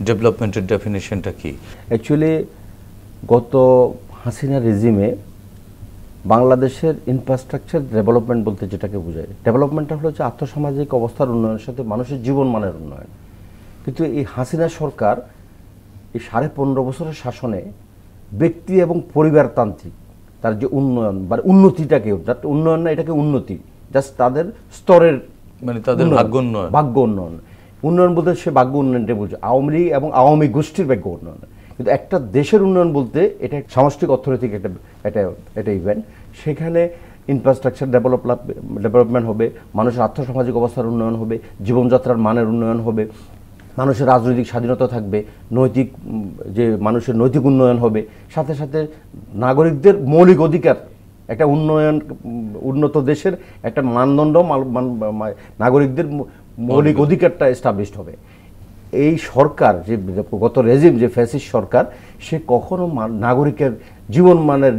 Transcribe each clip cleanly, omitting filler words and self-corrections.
ডেভেলপমেন্টের ডেফিনিশনটা কি? অ্যাকচুয়ালি গত হাসিনা রেজিমে বাংলাদেশের ইনফ্রাস্ট্রাকচার ডেভেলপমেন্ট বলতে যেটাকে বোঝায়, ডেভেলপমেন্টটা হলো হচ্ছে আর্থসামাজিক অবস্থার উন্নয়নের সাথে মানুষের জীবনমানের উন্নয়ন। কিন্তু এই হাসিনা সরকার এই 15.5 বছরের শাসনে ব্যক্তি এবং পরিবারতান্ত্রিক তার যে উন্নয়ন বা উন্নতিটাকে, উন্নয়ন না, এটাকে উন্নতি, জাস্ট তাদের স্তরের মানে তাদের ভাগ্য উন্নয়ন। উন্নয়ন বলতে সে ভাগ্য উন্নয়নটা বুঝে আওয়ামী লীগ এবং আওয়ামী গোষ্ঠীর ভাগ্য উন্নয়ন। কিন্তু একটা দেশের উন্নয়ন বলতে এটা সামষ্টিক অর্থনৈতিক একটা ইভেন্ট। সেখানে ইনফ্রাস্ট্রাকচার ডেভেলপমেন্ট হবে, মানুষের আর্থসামাজিক অবস্থার উন্নয়ন হবে, জীবনযাত্রার মানের উন্নয়ন হবে, মানুষের রাজনৈতিক স্বাধীনতা থাকবে, নৈতিক যে মানুষের নৈতিক উন্নয়ন হবে, সাথে সাথে নাগরিকদের মৌলিক অধিকার, একটা উন্নত দেশের একটা মানদণ্ড, নাগরিকদের মৌলিক অধিকারটা এস্টাবলিশড হবে। এই সরকার যে গত রেজিম, যে ফ্যাসিস্ট সরকার, সে কখনো নাগরিকের জীবন মানের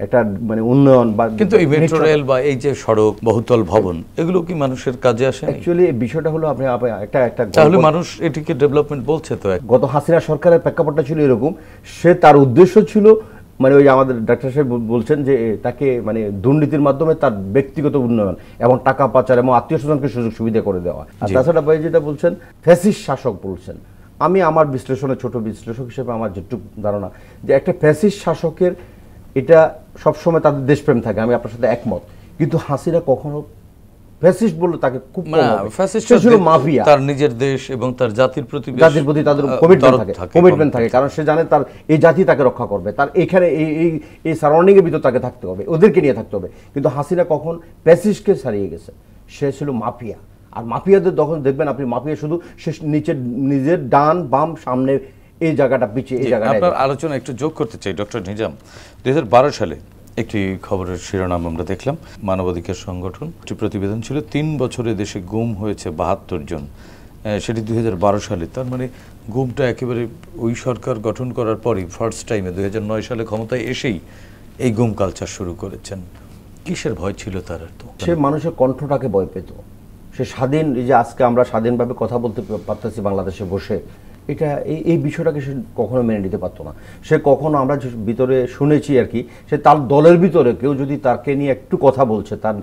একটা মানে উন্নয়ন বা কিন্তু এই মেট্রো রেল বা এই যে সড়ক, বহুতল ভবন, এগুলো কি মানুষের কাজে আসে? অ্যাকচুয়ালি এই বিষয়টা হলো আপনি একটা তাহলে মানুষ এটিকে ডেভেলপমেন্ট বলছে তো। গত হাসিনা সরকারের প্রেক্ষাপটটা ছিল এরকম, সে তার উদ্দেশ্য ছিল মানে ওই আমাদের ডাক্তার সাহেব বলছেন যে তাকে মানে দুর্নীতির মাধ্যমে তার ব্যক্তিগত উন্নয়ন এবং টাকা পাচার এবং আত্মীয় স্বজনকে সুযোগ সুবিধা করে দেওয়া। আর তাছাড়া ভাই যেটা বলছেন ফ্যাসিস্ট শাসক বলছেন, আমি আমার বিশ্লেষণে, ছোট বিশ্লেষক হিসেবে আমার যেটুকু ধারণা, যে একটা ফ্যাসিস্ট শাসকের এটা সবসময় তাদের দেশপ্রেম থাকে, আমি আপনার সাথে একমত। কিন্তু হাসিনা কখনো ফ্যাসিস্ট বললে তাকে খুব মাফিয়া, তার নিজের দেশ এবং তার জাতির প্রতি তাদের কমিটমেন্ট থাকে, কারণ সে জানে তার এই জাতি তাকে রক্ষা করবে, তার এখানে এই সারাউন্ডিং এর ভিতর তাকে থাকতে হবে, ওদেরকে নিয়ে থাকতে হবে। কিন্তু হাসিনা কখন ফ্যাসিস্টকে ছাড়িয়ে গেছে, সে ছিল মাফিয়া। আর মাফিয়াদের তখন দেখবেন আপনি, মাফিয়া শুধু সে নিজের ডান বাম সামনে এই জায়গাটা পিছিয়ে, এই জায়গাটা। আপনার আলোচনা একটু যোগ করতে চাই ডক্টর নিজাম। 2012 সালে একটি খবরের শিরোনাম আমরা দেখলাম, মানবাধিকার সংগঠন একটি প্রতিবেদন ছিল, 3 বছরে দেশে গুম হয়েছে 72 জন, সেটি 2012 সালে। তার মানে গুমটা একেবারে ওই সরকার গঠন করার পরই ফার্স্ট টাইমে 2009 সালে ক্ষমতায় এসেই এই গুম কালচার শুরু করেছেন। কিসের ভয় ছিল তার? তো সে মানুষের কণ্ঠটাকে ভয় পেত। সে স্বাধীন, এই যে আজকে আমরা স্বাধীনভাবে কথা বলতে পারতেছি বাংলাদেশে বসে, এটা এই বিষয়টাকে সে কখনো মেনে নিতে পারতো না। সে কখনো, আমরা ভিতরে শুনেছি আর কি, সে তার দলের ভিতরে কেউ যদি তাকে নিয়ে একটু কথা বলছে, তার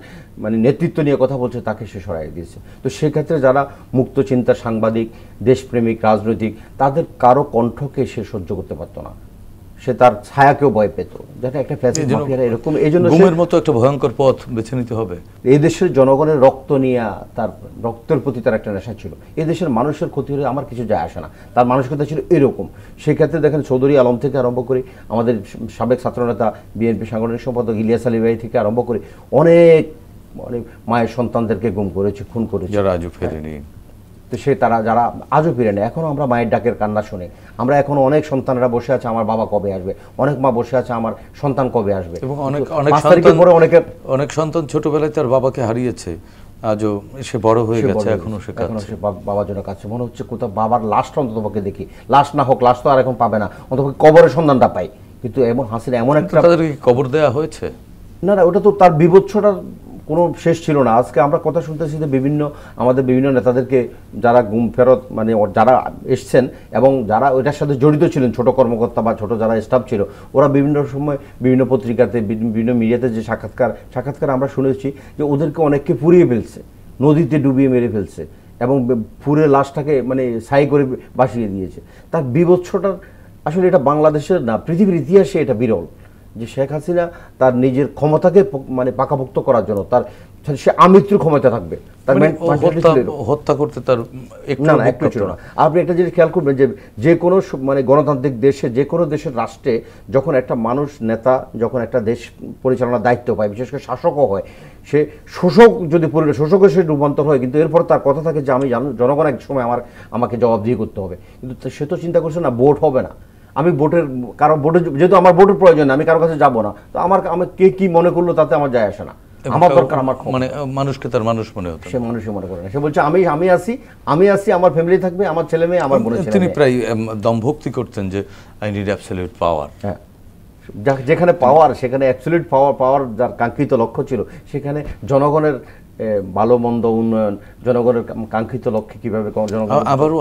মানে নেতৃত্ব নিয়ে কথা বলছে, তাকে সে সরাই দিয়েছে। তো সেক্ষেত্রে যারা মুক্ত চিন্তার সাংবাদিক, দেশপ্রেমিক, রাজনৈতিক, তাদের কারো কণ্ঠকে সে সহ্য করতে পারতো না। সে তার ছায়াকেও ভয় পেত, যেটা একটা ফ্যাসিস্ট মাফিয়ারা এরকম। এই জন্য গুমের মতো একটা ভয়ঙ্কর পথ বেছে নিতে হবে। এই দেশের জনগণের রক্ত নিয়ে, তার রক্তের প্রতি তার একটা নেশা ছিল। এই দেশের মানুষের ক্ষতি হলে আমার কিছু যায় আসে না, তার মানসিকতা ছিল এরকম। সেক্ষেত্রে দেখেন চৌধুরী আলম থেকে আরম্ভ করে আমাদের সাবেক ছাত্রনেতা বিএনপি সাংগঠনিক সম্পাদক ইলিয়াস আলী ভাই থেকে আরম্ভ করে অনেক মায়ের সন্তানদেরকে গুম করেছে, খুন করেছে, যারা আজও ফেরেনি। তো তারা যারা আজও ফিরে নেয়, এখনো আমরা মায়ের ডাকের কান্না শুনে, আমরা এখনো অনেক সন্তানরা বসে আছে আমার বাবা কবে আসবে, অনেক মা বসে আছে আমার সন্তান কবে আসবে। এবং অনেক সন্তান ছোটবেলায় তার বাবাকে হারিয়েছে, আজও সে বড় হয়ে গেছে, এখনো সে বাবার জন্য কাছে মনে হচ্ছে কোথাও বাবার লাশটা অন্ততপক্ষে দেখি, লাশ না হোক, লাশ তো আর এখন পাবে না, অন্ততপক্ষে কবরের সন্ধানটা পাই। কিন্তু এমন হাসিনা এমন একটা, তাদেরকে কবর দেওয়া হয়েছে না, ওটা তো তার বিভৎসটা কোনো শেষ ছিল না। আজকে আমরা কথা শুনতেছি যে আমাদের বিভিন্ন নেতাদেরকে যারা গুম ফেরত, মানে যারা এসছেন এবং যারা ওইটার সাথে জড়িত ছিলেন, ছোট কর্মকর্তা বা ছোট যারা স্টাফ ছিল, ওরা বিভিন্ন সময় বিভিন্ন পত্রিকাতে, বিভিন্ন মিডিয়াতে যে সাক্ষাৎকার আমরা শুনেছি যে ওদেরকে অনেককে পুড়িয়ে ফেলছে, নদীতে ডুবিয়ে মেরে ফেলছে এবং পুরে লাশটাকে মানে ছাই করে ভাসিয়ে দিয়েছে। তার বিভৎসটার আসলে এটা বাংলাদেশের না, পৃথিবীর ইতিহাসে এটা বিরল যে শেখ হাসিনা তার নিজের ক্ষমতাকে মানে পাকাপোক্ত করার জন্য সে আমৃত্যুর ক্ষমতা থাকবে, হত্যা করতে তার একটু ছিল না। আপনি একটা জিনিস খেয়াল করবেন যে যে কোনো মানে গণতান্ত্রিক দেশে, যে কোনো দেশের রাষ্ট্রে যখন একটা মানুষ নেতা যখন একটা দেশ পরিচালনার দায়িত্ব পায়, বিশেষ করে শাসকও হয়, সে শোষক যদি শোষকের সে রূপান্তর হয়, কিন্তু এরপর তার কথা থাকে যে আমি জনগণ এক সময় আমাকে জবাবদিহি করতে হবে। কিন্তু সে তো চিন্তা করছে না ভোট হবে না, আমি যেহেতু আমার ভোটের প্রয়োজন, আমি কারো কাছে যাবো না, তো আমার কে কি মনে করলো তাতে আমার যায় আসে না, আমার দরকার আমার মানে মানুষকে তার মানুষ মনে হতো, সে মানুষই মনে করে না। সে বলছে আমি আসি, আমার ফ্যামিলি থাকবে, আমার ছেলে মেয়ে, আমার বোনের ছেলে। তিনি প্রায় দমভক্তি করতেন যে আই নিড অ্যাবসলিউট পাওয়ার। হ্যাঁ, যেখানে পাওয়ার সেখানে অ্যাবসলিউট পাওয়ার যার কাঙ্ক্ষিত লক্ষ্য ছিল, সেখানে জনগণের ভালো মন্দ উন্নয়ন, জনগণের কাঙ্ক্ষিত লক্ষ্যে কিভাবে আবারও